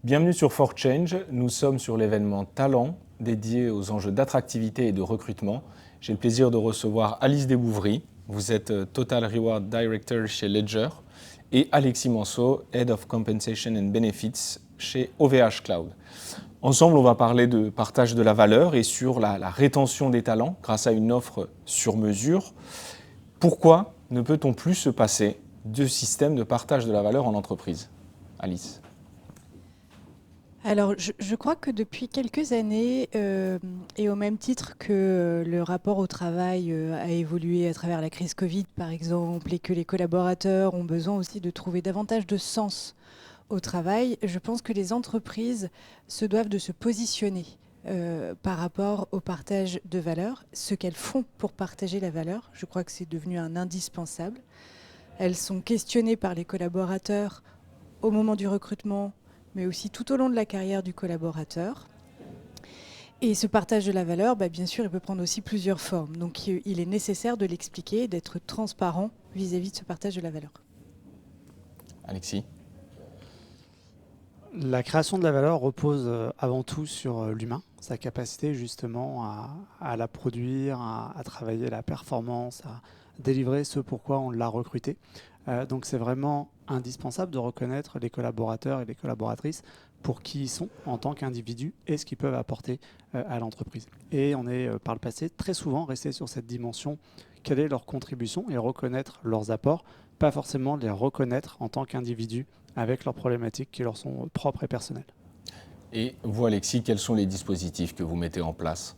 Bienvenue sur For Change, nous sommes sur l'événement Talent dédié aux enjeux d'attractivité et de recrutement. J'ai le plaisir de recevoir Alice Desbouvry, vous êtes Total Reward Director chez Ledger, et Alexis Manceau, Head of Compensation and Benefits chez OVH Cloud. Ensemble, on va parler de partage de la valeur et sur la rétention des talents grâce à une offre sur mesure. Pourquoi ne peut-on plus se passer de système de partage de la valeur en entreprise? Alice. Alors, je crois que depuis quelques années, et au même titre que le rapport au travail a évolué à travers la crise Covid, par exemple, et que les collaborateurs ont besoin aussi de trouver davantage de sens au travail, je pense que les entreprises se doivent de se positionner par rapport au partage de valeur, ce qu'elles font pour partager la valeur. Je crois que c'est devenu un indispensable. Elles sont questionnées par les collaborateurs au moment du recrutement, mais aussi tout au long de la carrière du collaborateur. Et ce partage de la valeur, bien sûr, il peut prendre aussi plusieurs formes. Donc il est nécessaire de l'expliquer, d'être transparent vis-à-vis de ce partage de la valeur. Alexis. La création de la valeur repose avant tout sur l'humain, sa capacité justement à la produire, à travailler la performance, à délivrer ce pourquoi on l'a recruté. Donc c'est vraiment indispensable de reconnaître les collaborateurs et les collaboratrices pour qui ils sont en tant qu'individus et ce qu'ils peuvent apporter à l'entreprise. Et on est par le passé très souvent resté sur cette dimension, quelle est leur contribution et reconnaître leurs apports, pas forcément les reconnaître en tant qu'individus avec leurs problématiques qui leur sont propres et personnelles. Et vous, Alexis, quels sont les dispositifs que vous mettez en place ?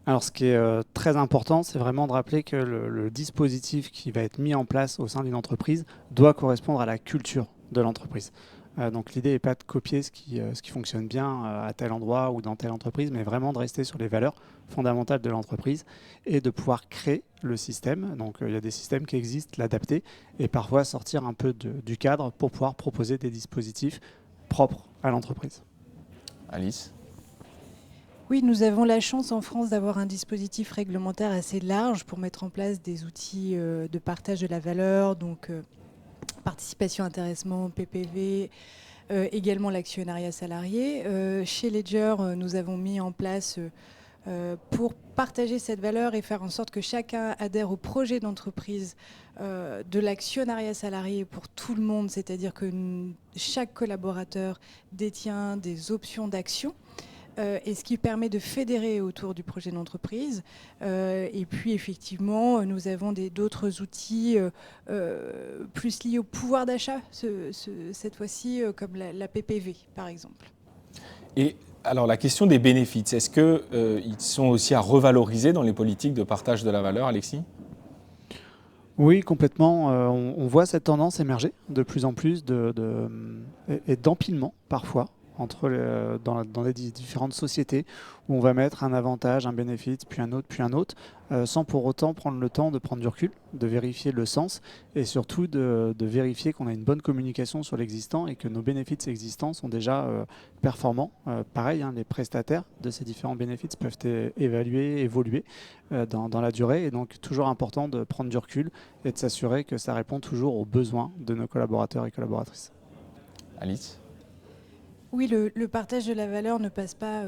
Alors ce qui est très important, c'est vraiment de rappeler que le dispositif qui va être mis en place au sein d'une entreprise doit correspondre à la culture de l'entreprise. Donc l'idée n'est pas de copier ce qui fonctionne bien à tel endroit ou dans telle entreprise, mais vraiment de rester sur les valeurs fondamentales de l'entreprise et de pouvoir créer le système. Donc il y a des systèmes qui existent, l'adapter et parfois sortir un peu du cadre pour pouvoir proposer des dispositifs propres à l'entreprise. Alice ? Oui, nous avons la chance en France d'avoir un dispositif réglementaire assez large pour mettre en place des outils de partage de la valeur, donc participation, intéressement, PPV, également l'actionnariat salarié. Chez Ledger, nous avons mis en place pour partager cette valeur et faire en sorte que chacun adhère au projet d'entreprise de l'actionnariat salarié pour tout le monde, c'est-à-dire que chaque collaborateur détient des options d'action. Et ce qui permet de fédérer autour du projet d'entreprise. Et puis effectivement, nous avons d'autres outils plus liés au pouvoir d'achat, cette fois-ci, comme la PPV, par exemple. Et alors la question des bénéfices, est-ce qu'ils sont aussi à revaloriser dans les politiques de partage de la valeur, Alexis ? Oui, complètement. On voit cette tendance émerger de plus en plus et d'empilement parfois dans les différentes sociétés où on va mettre un avantage, un bénéfice, puis un autre, sans pour autant prendre le temps de prendre du recul, de vérifier le sens et surtout de vérifier qu'on a une bonne communication sur l'existant et que nos bénéfices existants sont déjà performants. Pareil, les prestataires de ces différents bénéfices peuvent évoluer dans la durée et donc toujours important de prendre du recul et de s'assurer que ça répond toujours aux besoins de nos collaborateurs et collaboratrices. Alice ? Oui, le partage de la valeur ne passe pas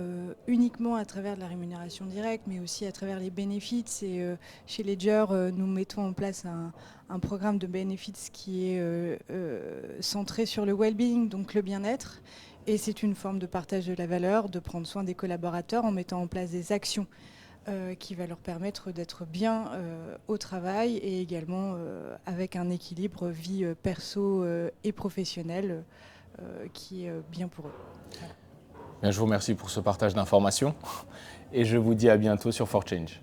uniquement à travers de la rémunération directe, mais aussi à travers les bénéfices. Et chez Ledger, nous mettons en place un programme de bénéfices qui est centré sur le well-being, donc le bien-être. Et c'est une forme de partage de la valeur, de prendre soin des collaborateurs en mettant en place des actions qui va leur permettre d'être bien au travail et également avec un équilibre vie perso et professionnelle. Qui est bien pour eux. Voilà. Bien, je vous remercie pour ce partage d'informations et je vous dis à bientôt sur For Change.